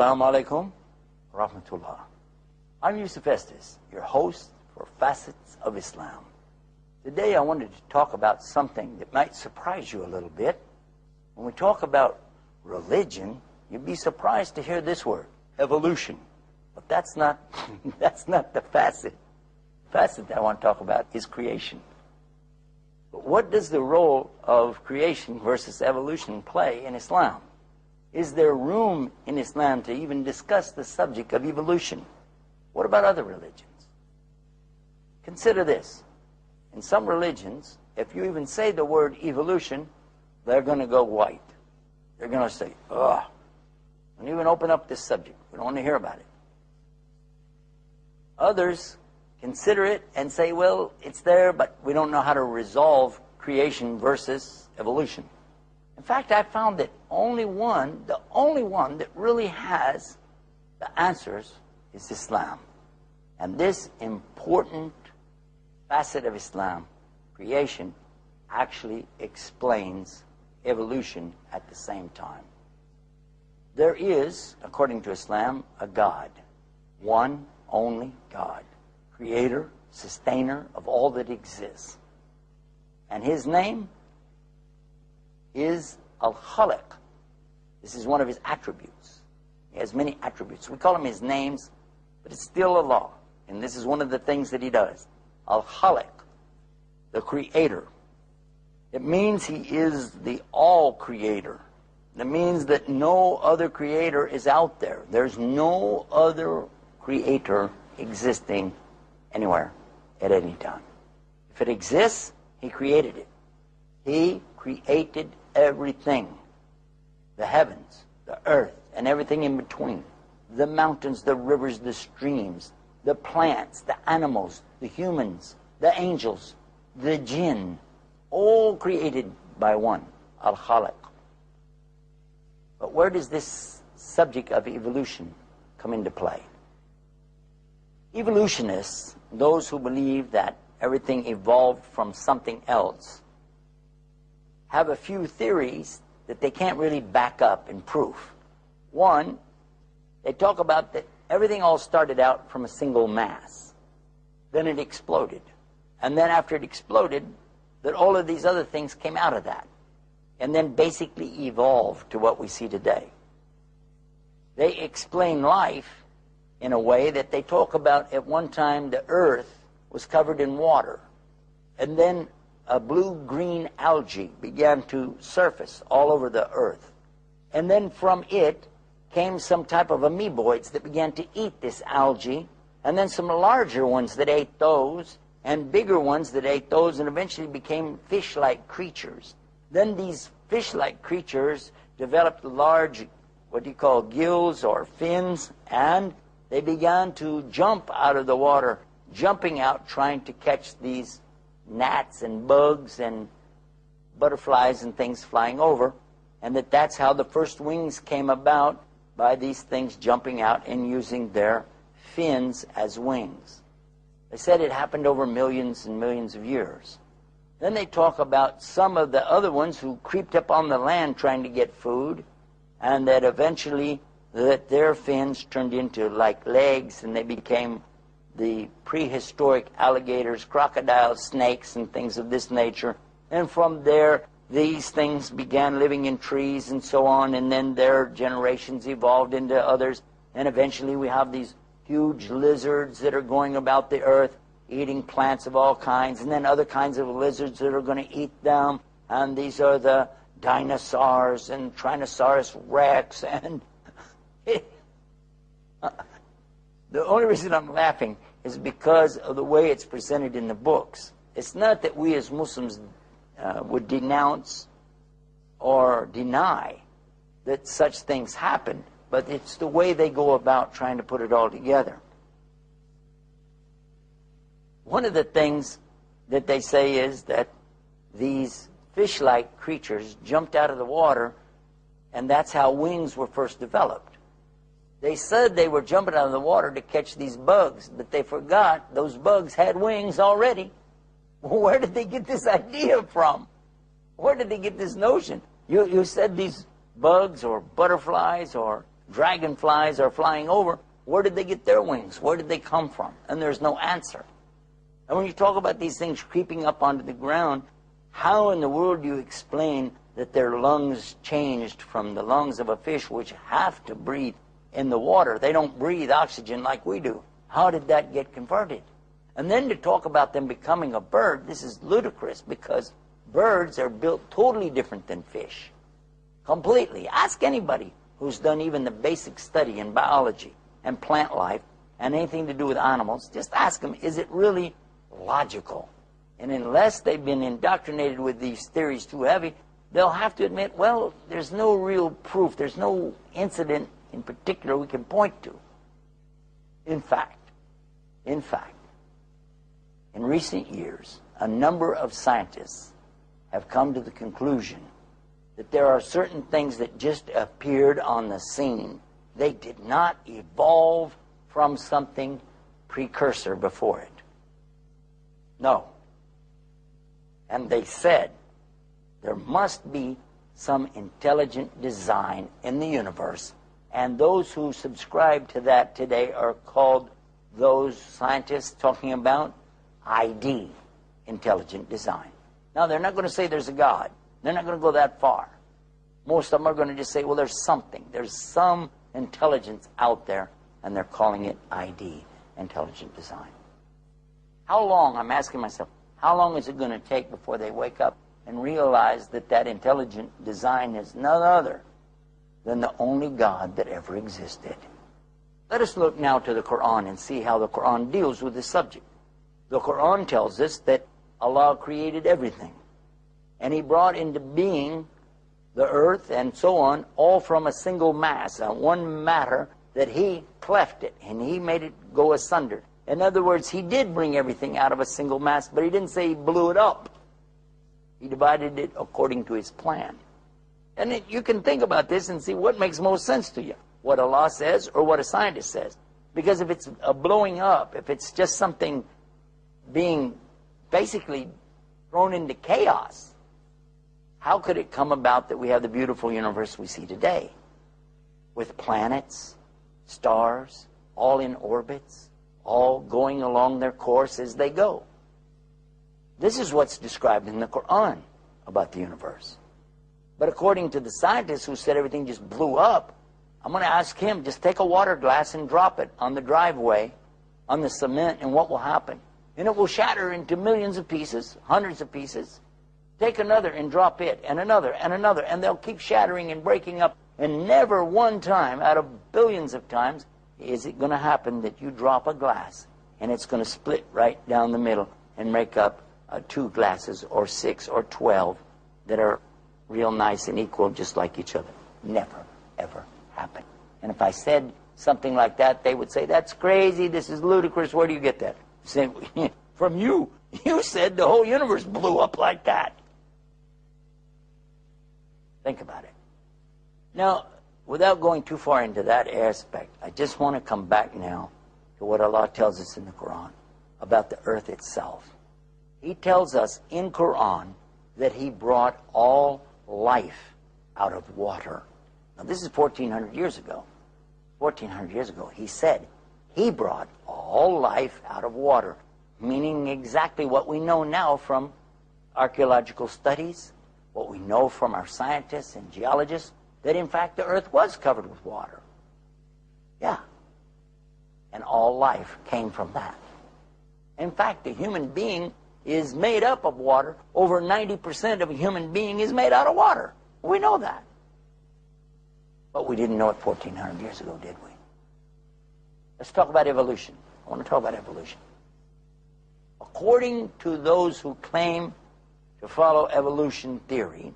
Assalamu alaikum wa rahmatullah. I'm Yusuf Estes, your host for Facets of Islam. Today I wanted to talk about something that might surprise you a little bit. When we talk about religion, you'd be surprised to hear this word, evolution. But that's not the facet. The facet that I want to talk about is creation. But what does the role of creation versus evolution play in Islam? Is there room in Islam to even discuss the subject of evolution? What about other religions? Consider this. In some religions, if you even say the word evolution, they're going to go white. They're going to say, ugh. Don't even open up this subject. We don't want to hear about it. Others consider it and say, well, it's there, but we don't know how to resolve creation versus evolution. In fact, I found that the only one that really has the answers is Islam. And this important facet of Islam, creation, actually explains evolution at the same time. There is, according to Islam, a God, one only God, creator, sustainer of all that exists. And his name is Al-Khaliq. This is one of his attributes. He has many attributes. We call him his names, but it's still Allah. And this is one of the things that he does. Al-Khaliq, the creator. It means he is the all-creator. It means that no other creator is out there. There's no other creator existing anywhere at any time. If it exists, he created it. He created everything. The heavens, the earth, and everything in between. The mountains, the rivers, the streams, the plants, the animals, the humans, the angels, the jinn, all created by one, Al-Khaliq. But where does this subject of evolution come into play? Evolutionists, those who believe that everything evolved from something else, have a few theories that they can't really back up in proof. One, they talk about that everything all started out from a single mass. Then it exploded. And then after it exploded, that all of these other things came out of that. And then basically evolved to what we see today. They explain life in a way that they talk about at one time the earth was covered in water. And then a blue-green algae began to surface all over the earth. And then from it came some type of amoeboids that began to eat this algae, and then some larger ones that ate those, and bigger ones that ate those, and eventually became fish-like creatures. Then these fish-like creatures developed large, what you call gills or fins, and they began to jump out of the water, jumping out, trying to catch these gnats and bugs and butterflies and things flying over, and that's how the first wings came about, by these things jumping out and using their fins as wings. They said it happened over millions and millions of years. Then they talk about some of the other ones who creeped up on the land trying to get food, and that eventually that their fins turned into like legs, and they became the prehistoric alligators, crocodiles, snakes, and things of this nature. And from there, these things began living in trees and so on, and then their generations evolved into others. And eventually we have these huge lizards that are going about the earth, eating plants of all kinds, and then other kinds of lizards that are going to eat them. And these are the dinosaurs and Tyrannosaurus Rex. And the only reason I'm laughing is because of the way it's presented in the books. It's not that we as Muslims would denounce or deny that such things happen, but it's the way they go about trying to put it all together. One of the things that they say is that these fish-like creatures jumped out of the water, and that's how wings were first developed. They said they were jumping out of the water to catch these bugs, but they forgot those bugs had wings already. Where did they get this idea from? Where did they get this notion? You said these bugs or butterflies or dragonflies are flying over, where did they get their wings? Where did they come from? And there's no answer. And when you talk about these things creeping up onto the ground, how in the world do you explain that their lungs changed from the lungs of a fish, which have to breathe in the water? They don't breathe oxygen like we do. How did that get converted? And then to talk about them becoming a bird, this is ludicrous, because birds are built totally different than fish. Completely. Ask anybody who's done even the basic study in biology and plant life and anything to do with animals. Just ask them, is it really logical? And unless they've been indoctrinated with these theories too heavy, they'll have to admit, well, there's no real proof. There's no incident in particular we can point to. In fact, in recent years, a number of scientists have come to the conclusion that there are certain things that just appeared on the scene. They did not evolve from something precursor before it. No. And they said there must be some intelligent design in the universe, and those who subscribe to that today are called, those scientists talking about ID, intelligent design. Now, they're not going to say there's a God. They're not going to go that far. Most of them are going to just say, well, there's something. There's some intelligence out there, and they're calling it ID, intelligent design. How long, I'm asking myself, how long is it going to take before they wake up and realize that that intelligent design is none other than the only God that ever existed? Let us look now to the Quran and see how the Quran deals with this subject. The Quran tells us that Allah created everything, and He brought into being the earth and so on, all from a single mass, one matter that He cleft it, and He made it go asunder. In other words, He did bring everything out of a single mass, but He didn't say He blew it up. He divided it according to His plan. And you can think about this and see what makes most sense to you, what Allah says or what a scientist says. Because if it's a blowing up, if it's just something being basically thrown into chaos, how could it come about that we have the beautiful universe we see today, with planets, stars, all in orbits, all going along their course as they go? This is what's described in the Quran about the universe. But according to the scientists who said everything just blew up, I'm going to ask him, just take a water glass and drop it on the driveway, on the cement, and what will happen? And it will shatter into millions of pieces, hundreds of pieces. Take another and drop it, and another, and they'll keep shattering and breaking up. And never one time out of billions of times is it going to happen that you drop a glass and it's going to split right down the middle and make up 2 glasses or 6 or 12 that are real nice and equal just like each other. Never, ever happen. And if I said something like that, they would say, that's crazy, this is ludicrous, where do you get that? Say, from you. You said the whole universe blew up like that. Think about it. Now, without going too far into that aspect, I just want to come back now to what Allah tells us in the Quran about the earth itself. He tells us in Quran that He brought all life out of water. Now, this is 1,400 years ago. 1,400 years ago, He said He brought all life out of water, meaning exactly what we know now from archaeological studies, what we know from our scientists and geologists, that in fact the earth was covered with water. Yeah. And all life came from that. In fact, the human being is made up of water. Over 90% of a human being is made out of water. We know that. But we didn't know it 1,400 years ago, did we? Let's talk about evolution. I want to talk about evolution. According to those who claim to follow evolution theory,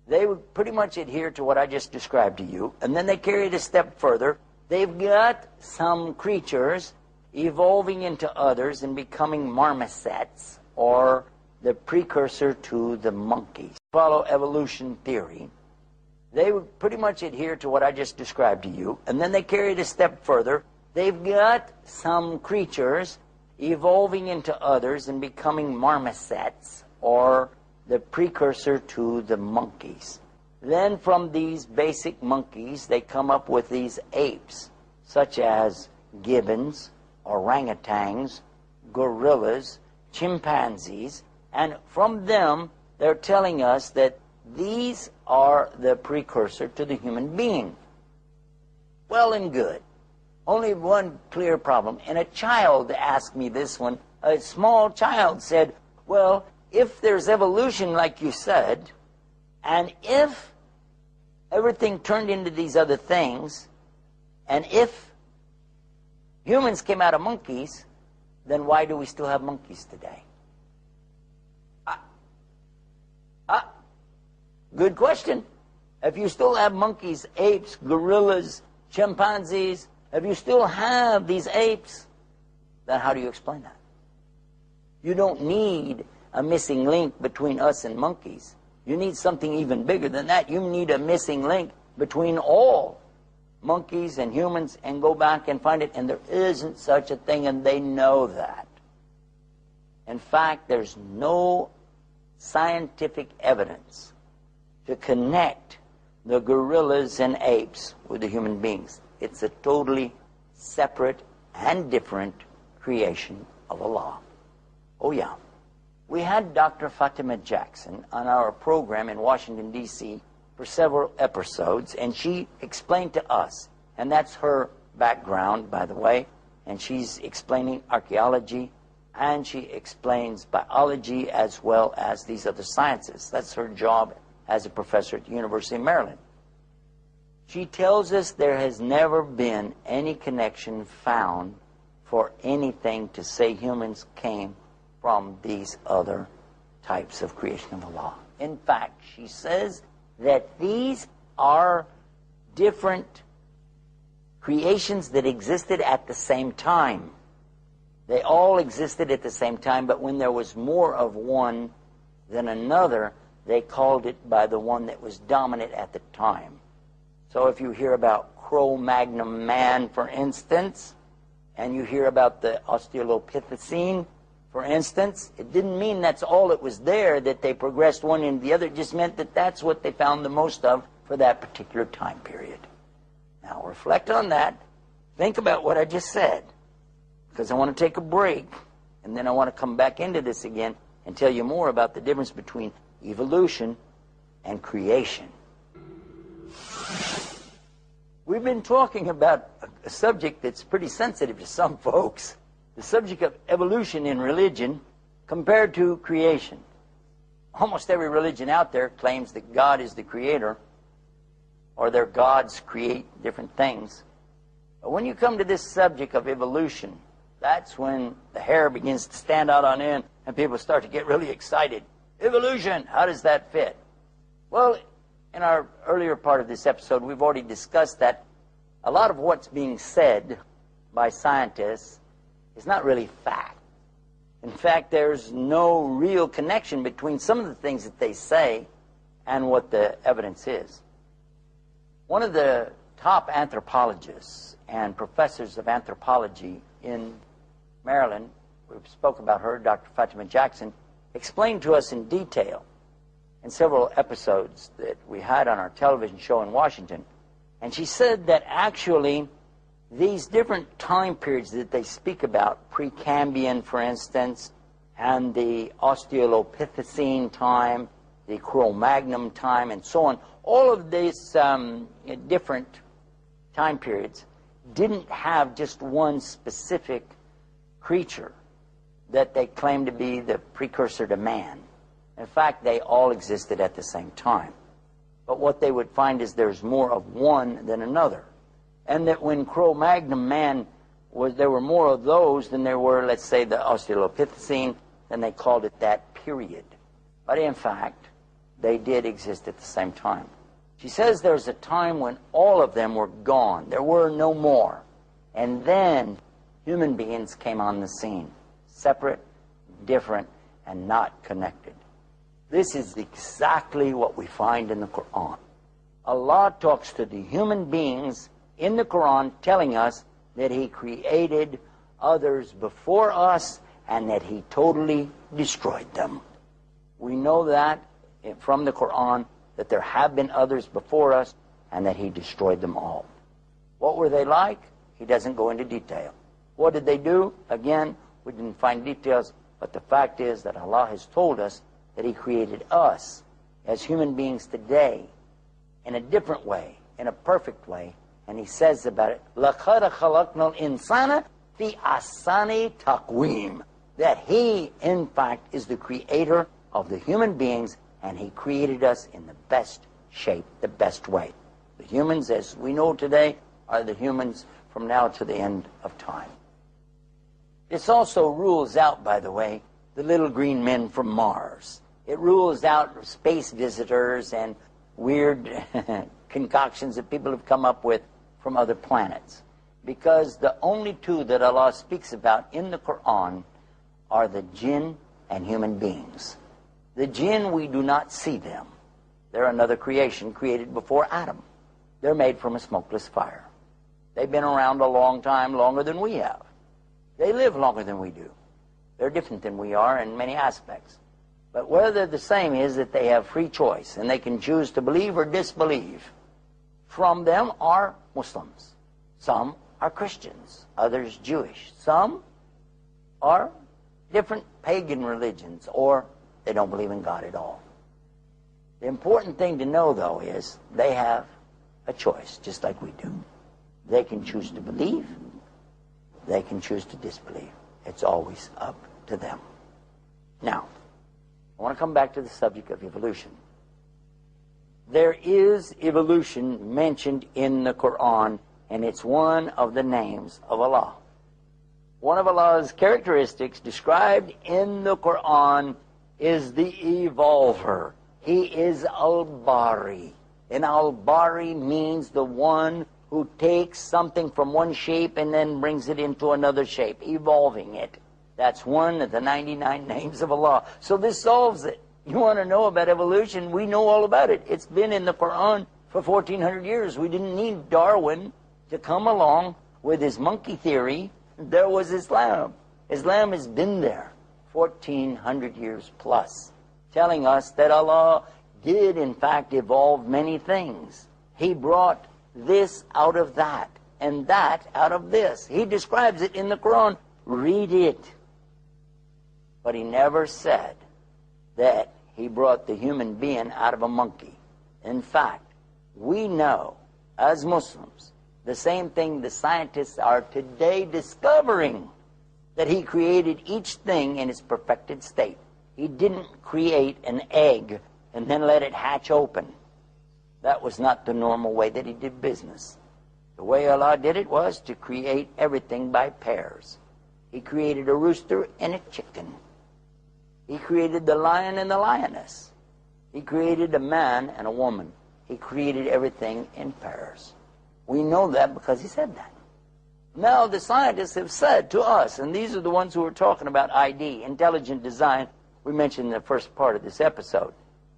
they would pretty much adhere to what I just described to you, and then they carry it a step further. They've got some creatures evolving into others and becoming marmosets, or the precursor to the monkeys. Follow evolution theory. They would pretty much adhere to what I just described to you, and then they carry it a step further. They've got some creatures evolving into others and becoming marmosets, or the precursor to the monkeys. Then from these basic monkeys, they come up with these apes, such as gibbons, orangutans, gorillas, chimpanzees, and from them, they're telling us that these are the precursor to the human being. Well and good. Only one clear problem. And a child asked me this one. A small child said, well, if there's evolution like you said, and if everything turned into these other things, and if humans came out of monkeys, then why do we still have monkeys today? Good question. If you still have monkeys, apes, gorillas, chimpanzees, if you still have these apes, then how do you explain that? You don't need a missing link between us and monkeys. You need something even bigger than that. You need a missing link between all monkeys and humans, and go back and find it, and there isn't such a thing, and they know that. In fact, there's no scientific evidence to connect the gorillas and apes with the human beings. It's a totally separate and different creation of Allah. Oh yeah. We had Dr. Fatima Jackson on our program in Washington, D.C. for several episodes, and she explained to us, and that's her background, by the way, and she's explaining archaeology, and she explains biology as well as these other sciences. That's her job as a professor at the University of Maryland. She tells us there has never been any connection found for anything to say humans came from these other types of creation of Allah. In fact, she says that these are different creations that existed at the same time. They all existed at the same time, but when there was more of one than another, they called it by the one that was dominant at the time. So if you hear about Cro-Magnon man, for instance, and you hear about the Australopithecine, for instance, it didn't mean that's all it was there, that they progressed one into the other. It just meant that that's what they found the most of for that particular time period. Now, reflect on that. Think about what I just said, because I want to take a break, and then I want to come back into this again and tell you more about the difference between evolution and creation. We've been talking about a subject that's pretty sensitive to some folks, the subject of evolution in religion compared to creation. Almost every religion out there claims that God is the creator, or their gods create different things. But when you come to this subject of evolution, that's when the hair begins to stand out on end and people start to get really excited. Evolution, how does that fit? Well, in our earlier part of this episode, we've already discussed that a lot of what's being said by scientists is not really fact. In fact, there's no real connection between some of the things that they say and what the evidence is. One of the top anthropologists and professors of anthropology in Maryland, we spoke about her, Dr. Fatima Jackson, explained to us in detail in several episodes that we had on our television show in Washington. And she said that actually these different time periods that they speak about, Precambrian, for instance, and the Australopithecine time, the Cro-Magnon time, and so on, all of these different time periods didn't have just one specific creature that they claimed to be the precursor to man. In fact, they all existed at the same time. But what they would find is there's more of one than another. And that when Cro-Magnon man there were more of those than there were, let's say, the Australopithecine, then they called it that period. But in fact, they did exist at the same time. She says there's a time when all of them were gone. There were no more. And then human beings came on the scene, separate, different, and not connected. This is exactly what we find in the Quran. Allah talks to the human beings in the Quran telling us that He created others before us and that He totally destroyed them. We know that from the Quran that there have been others before us, and that he destroyed them all. What were they like? He doesn't go into detail. What did they do? Again, we didn't find details, but the fact is that Allah has told us that he created us as human beings today in a different way, in a perfect way. And he says about it, لَقَدْ خَلَقْنَا الْإِنسَانَ فِي أَحْسَنِ تَقْوِيمٍ, that he, in fact, is the creator of the human beings, and he created us in the best shape, the best way. The humans, as we know today, are the humans from now to the end of time. This also rules out, by the way, the little green men from Mars. It rules out space visitors and weird concoctions that people have come up with from other planets. Because the only two that Allah speaks about in the Quran are the jinn and human beings. The jinn, we do not see them. They're another creation created before Adam. They're made from a smokeless fire. They've been around a long time, longer than we have. They live longer than we do. They're different than we are in many aspects. But whether they're the same is that they have free choice, and they can choose to believe or disbelieve. From them are Muslims. Some are Christians, others Jewish. Some are different pagan religions, or they don't believe in God at all. The important thing to know, though, is they have a choice, just like we do. They can choose to believe. They can choose to disbelieve. It's always up to them. Now, I want to come back to the subject of evolution. There is evolution mentioned in the Quran, and it's one of the names of Allah. One of Allah's characteristics described in the Quran is the evolver. He is Al-Bari. And Al-Bari means the one who takes something from one shape and then brings it into another shape, evolving it. That's one of the 99 names of Allah. So this solves it. You want to know about evolution? We know all about it. It's been in the Quran for 1,400 years. We didn't need Darwin to come along with his monkey theory. There was Islam. Islam has been there 1,400 years plus, telling us that Allah did in fact evolve many things. He brought this out of that, and that out of this. He describes it in the Quran. Read it. But he never said that he brought the human being out of a monkey. In fact, we know, as Muslims, the same thing the scientists are today discovering, that he created each thing in its perfected state. He didn't create an egg and then let it hatch open. That was not the normal way that he did business. The way Allah did it was to create everything by pairs. He created a rooster and a chicken. He created the lion and the lioness. He created a man and a woman. He created everything in pairs. We know that because he said that. Now the scientists have said to us, and these are the ones who are talking about ID, intelligent design, we mentioned in the first part of this episode.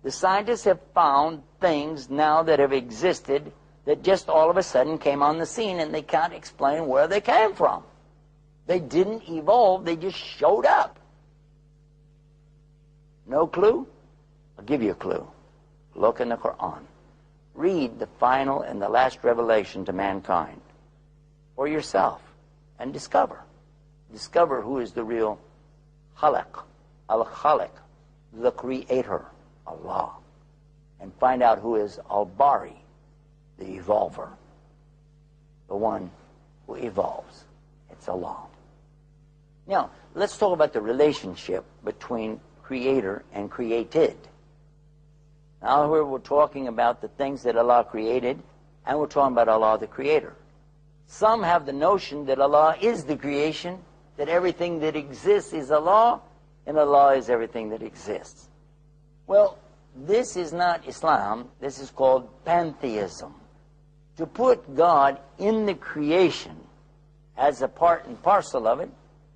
The scientists have found things now that have existed that just all of a sudden came on the scene, and they can't explain where they came from. They didn't evolve, they just showed up. No clue? I'll give you a clue. Look in the Quran. Read the final and the last revelation to mankind for yourself and discover. Discover who is the real Khaliq, Al-Khaliq, the Creator, Allah. And find out who is Al-Bari, the Evolver, the one who evolves. It's Allah. Now, let's talk about the relationship between Creator and created. Now we're talking about the things that Allah created, and we're talking about Allah the Creator. Some have the notion that Allah is the creation, that everything that exists is Allah, and Allah is everything that exists. Well, this is not Islam. This is called pantheism. To put God in the creation as a part and parcel of it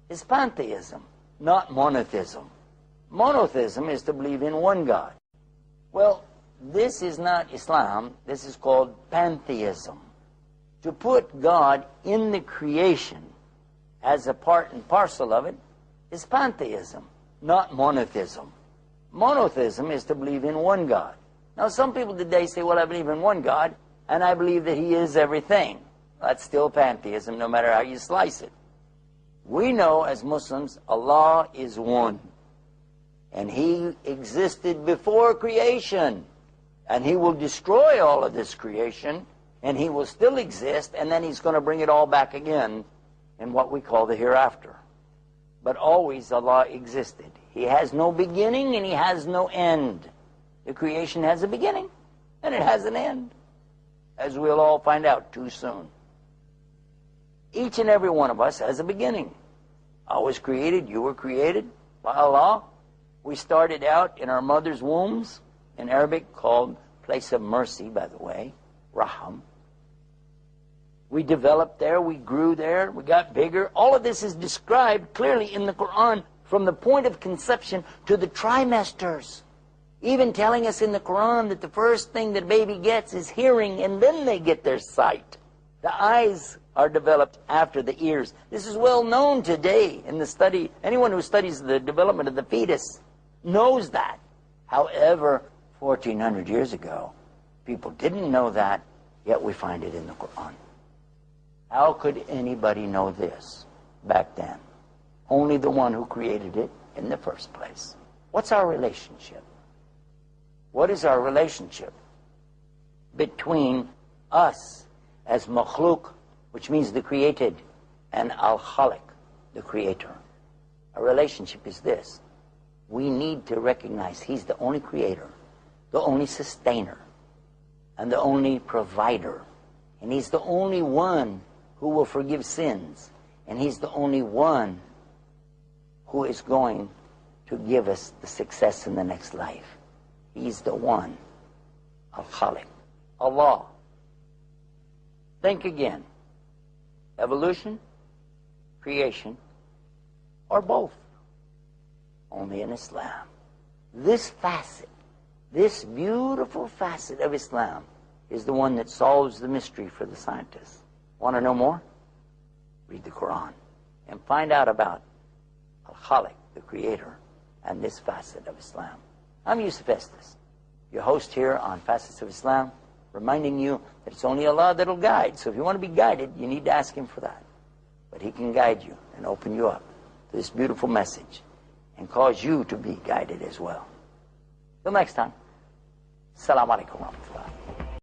is pantheism, not monotheism. Monotheism is to believe in one God. Well, this is not Islam. This is called pantheism. To put God in the creation as a part and parcel of it is pantheism, not monotheism. Monotheism is to believe in one God. Now, some people today say, well, I believe in one God, and I believe that He is everything. That's still pantheism, no matter how you slice it. We know as Muslims, Allah is one. And He existed before creation. And He will destroy all of this creation, and He will still exist, and then He's going to bring it all back again in what we call the hereafter. But always Allah existed. He has no beginning and He has no end. The creation has a beginning and it has an end, as we'll all find out too soon. Each and every one of us has a beginning. I was created, you were created by Allah. We started out in our mother's wombs, in Arabic called place of mercy, by the way, Raham. We developed there, we grew there, we got bigger. All of this is described clearly in the Quran from the point of conception to the trimesters. Even telling us in the Quran that the first thing that a baby gets is hearing, and then they get their sight. The eyes are developed after the ears. This is well known today in the study. Anyone who studies the development of the fetus knows that. However, 1400 years ago, people didn't know that, yet we find it in the Quran. How could anybody know this back then? Only the one who created it in the first place. What's our relationship? What is our relationship between us as makhluk, which means the created, and al-khaliq, the creator? Our relationship is this. We need to recognize He's the only creator, the only sustainer, and the only provider. And He's the only one who will forgive sins. And He's the only one who is going to give us the success in the next life. He's the one, Al-Khaliq, Allah. Think again. Evolution, creation, or both? Only in Islam. This facet, this beautiful facet of Islam is the one that solves the mystery for the scientists. Want to know more? Read the Quran and find out about Al-Khaliq, the creator, and this facet of Islam. I'm Yusuf Estes, your host here on Facets of Islam, reminding you that it's only Allah that'll guide. So if you want to be guided, you need to ask Him for that. But He can guide you and open you up to this beautiful message and cause you to be guided as well. Till next time, Assalamu alaikum.